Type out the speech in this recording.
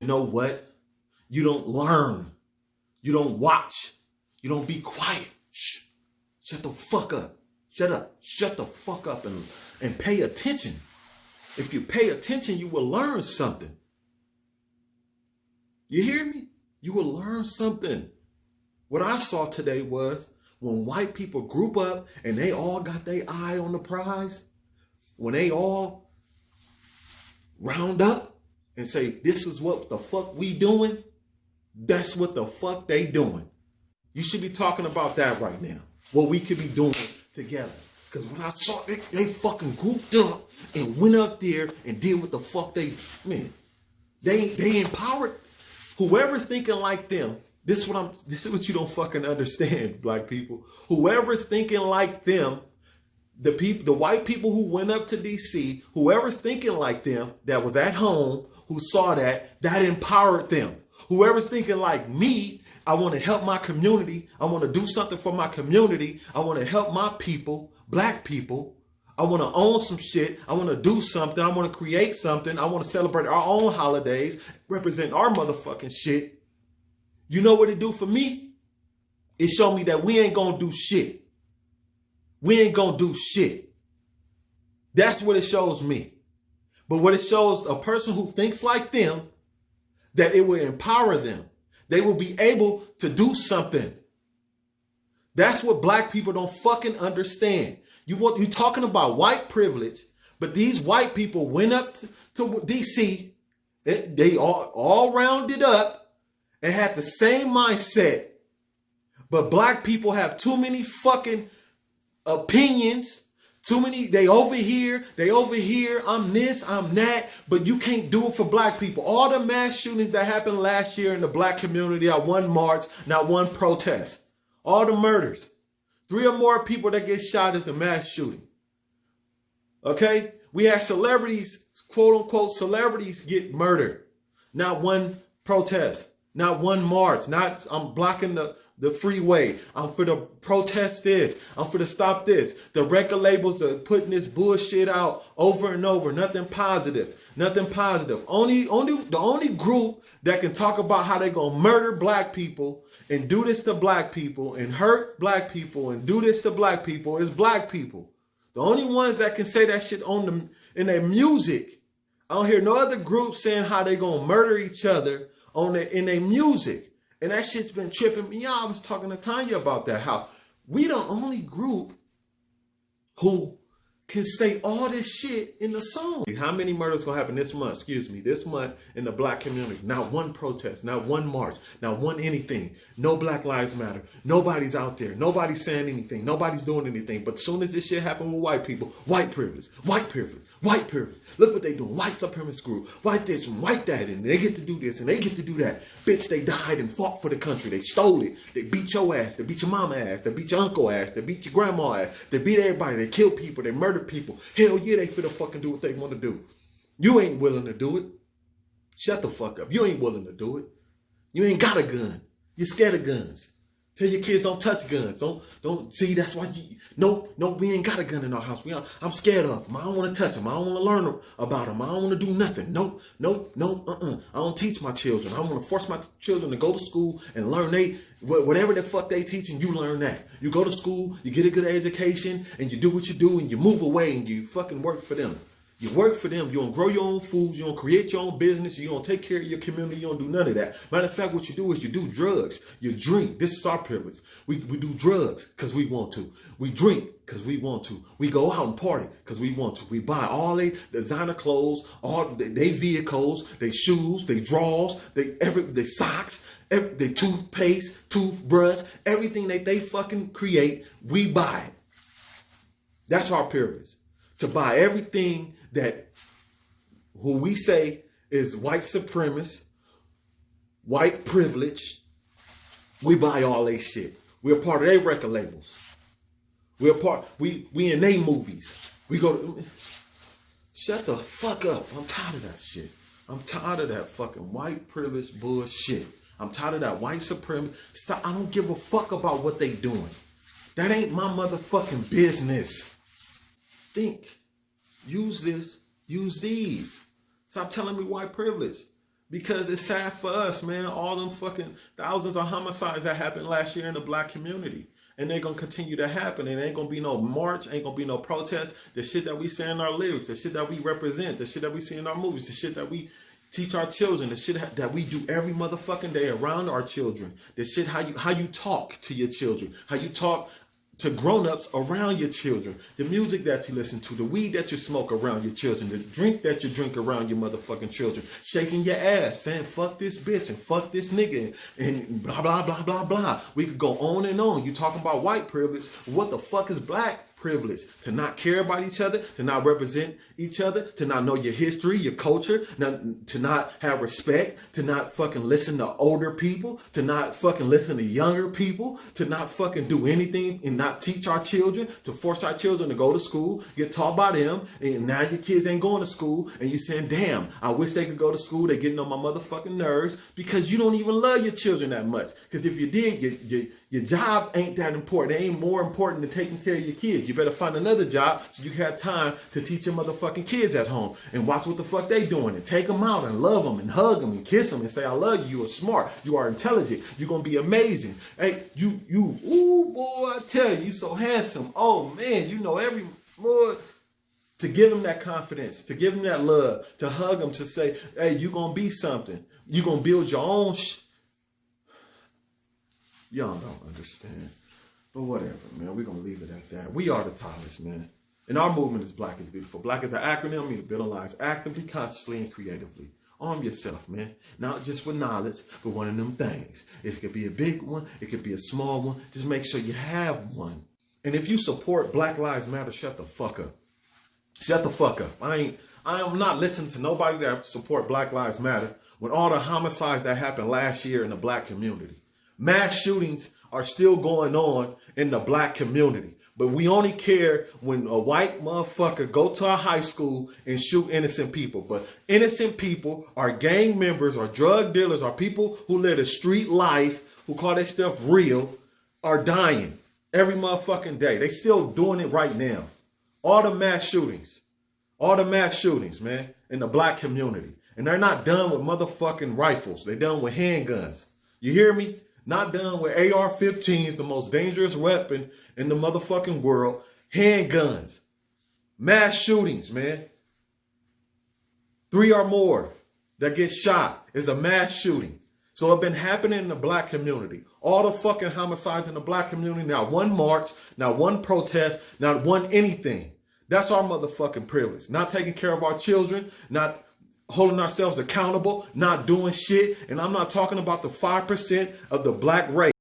You know what? You don't learn. You don't watch. You don't be quiet. Shh. Shut the fuck up. Shut up. Shut the fuck up and pay attention. If you pay attention, you will learn something. You hear me? You will learn something. What I saw today was when white people group up and they all got their eye on the prize, when they all round up and say, this is what the fuck we doing, that's what the fuck they doing. You should be talking about that right now. What we could be doing together. Because when I saw they fucking grouped up and went up there and did what the fuck they empowered whoever's thinking like them. This is what you don't fucking understand, black people. Whoever's thinking like them, the white people who went up to DC, whoever's thinking like them that was at home, who saw that empowered them. Whoever's thinking like me, I want to help my community. I want to do something for my community. I want to help my people, black people. I want to own some shit. I want to do something. I want to create something. I want to celebrate our own holidays, represent our motherfucking shit. You know what it do for me? It showed me that we ain't going to do shit. We ain't going to do shit. That's what it shows me. But what it shows a person who thinks like them, that it will empower them. They will be able to do something. That's what black people don't fucking understand. You're talking about white privilege, but these white people went up to DC. They all rounded up and had the same mindset. But black people have too many fucking opinions. Too many, they over here, I'm this, I'm that, but you can't do it for black people. All the mass shootings that happened last year in the black community, not one march, not one protest. All the murders. 3 or more people that get shot is a mass shooting. Okay? We had celebrities, quote unquote, celebrities get murdered. Not one protest, not one march, I'm blocking the freeway. I'm for to protest this. I'm for to stop this. The record labels are putting this bullshit out over and over. Nothing positive. Nothing positive. The only group that can talk about how they're gonna murder black people and do this to black people and hurt black people and do this to black people is black people. The only ones that can say that shit in their music. I don't hear no other group saying how they gonna murder each other in their music. And that shit's been tripping me out. I was talking to Tanya about that, how we the only group who can say all this shit in the song. How many murders gonna happen this month? This month in the black community. Not one protest, not one march, not one anything. No Black Lives Matter. Nobody's out there. Nobody's saying anything. Nobody's doing anything. But as soon as this shit happened with white people, white privilege, white privilege, white privilege. Look what they doing. White supremacist group. White this and white that. And they get to do this and they get to do that. Bitch, they died and fought for the country. They stole it. They beat your ass. They beat your mama ass. They beat your uncle ass. They beat your grandma ass. They beat everybody. They kill people. They murder people. Hell yeah, they finna fucking do what they want to do. You ain't willing to do it. Shut the fuck up. You ain't willing to do it. You ain't got a gun. You're scared of guns. Tell your kids don't touch guns. Don't see. That's why we ain't got a gun in our house. I'm scared of them. I don't want to touch them. I don't want to learn about them. I don't want to do nothing. No. I don't teach my children. I want to force my children to go to school and learn whatever the fuck they teaching. You learn that. You go to school, you get a good education, and you do what you do, and you move away, and you fucking work for them. You work for them. You don't grow your own foods. You don't create your own business. You don't take care of your community. You don't do none of that. Matter of fact, what you do is you do drugs. You drink. This is our privilege. We do drugs because we want to. We drink because we want to. We go out and party because we want to. We buy all their designer clothes, all their vehicles, their shoes, their drawers, their socks, their toothpaste, toothbrush, everything that they fucking create, we buy it. That's our privilege. To buy everything that who we say is white supremacist, white privilege, we buy all they shit. We're part of their record labels. We in their movies. We go to, shut the fuck up. I'm tired of that shit. I'm tired of that fucking white privilege bullshit. I'm tired of that white supremacy. Stop. I don't give a fuck about what they doing. That ain't my motherfucking business. Think. Use this. Use these. Stop telling me white privilege. Because it's sad for us, man. All them fucking thousands of homicides that happened last year in the black community. And they're going to continue to happen. And ain't going to be no march, ain't going to be no protest. The shit that we say in our lyrics, the shit that we represent, the shit that we see in our movies, the shit that we teach our children, the shit that we do every motherfucking day around our children, the shit how you talk to your children, how you talk to grown-ups around your children, the music that you listen to, the weed that you smoke around your children, the drink that you drink around your motherfucking children, shaking your ass, saying fuck this bitch and fuck this nigga and blah, blah, blah, blah, blah. We could go on and on. You talking about white privilege. What the fuck is black privilege? To not care about each other, to not represent each other, to not know your history, your culture, to not have respect, to not fucking listen to older people, to not fucking listen to younger people, to not fucking do anything and not teach our children, to force our children to go to school, get taught by them, and now your kids ain't going to school, and you saying, damn, I wish they could go to school, they getting on my motherfucking nerves, because you don't even love your children that much. Because if you did, your job ain't that important. It ain't more important than taking care of your kids. You better find another job so you have time to teach your motherfucking kids at home and watch what the fuck they doing and take them out and love them and hug them and kiss them and say, I love you. You are smart. You are intelligent. You're going to be amazing. Hey, ooh, boy, I tell you, you so handsome. Oh, man, you know every boy. To give them that confidence, to give them that love, to hug them, to say, hey, you're going to be something. You're going to build your own Y'all don't understand. But whatever, man. We're going to leave it at that. We are the tallest, man. And our movement is Black is Beautiful. Black is an acronym, meaning build lives actively, consciously, and creatively. Arm yourself, man. Not just with knowledge, but one of them things. It could be a big one. It could be a small one. Just make sure you have one. And if you support Black Lives Matter, shut the fuck up. Shut the fuck up. I am not listening to nobody that support Black Lives Matter with all the homicides that happened last year in the black community. Mass shootings are still going on in the black community. But we only care when a white motherfucker go to a high school and shoot innocent people. But innocent people are gang members or drug dealers or people who live a street life, who call their stuff real, are dying every motherfucking day. They still doing it right now. All the mass shootings, man, in the black community. And they're not done with motherfucking rifles. They're done with handguns. You hear me? Not done with AR-15s, the most dangerous weapon in the motherfucking world. Handguns. Mass shootings, man. 3 or more that get shot is a mass shooting. So it's been happening in the black community. All the fucking homicides in the black community. Not one march, not one protest, not one anything. That's our motherfucking privilege. Not taking care of our children, not holding ourselves accountable, not doing shit. And I'm not talking about the 5% of the black race.